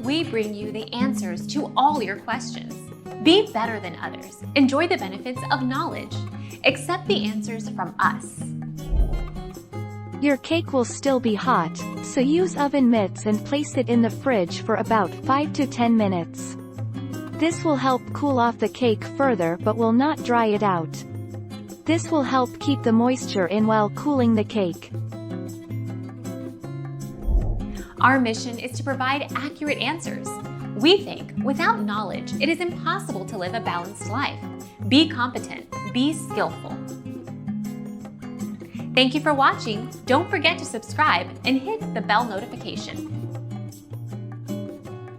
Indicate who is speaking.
Speaker 1: we bring you the answers to all your questions. Be better than others. Enjoy the benefits of knowledge. Accept the answers from us.
Speaker 2: Your cake will still be hot, so use oven mitts and place it in the fridge for about 5 to 10 minutes. This will help cool off the cake further but will not dry it out. This will help keep the moisture in while cooling the cake.
Speaker 1: Our mission is to provide accurate answers. We think without knowledge, it is impossible to live a balanced life. Be competent, be skillful. Thank you for watching. Don't forget to subscribe and hit the bell notification.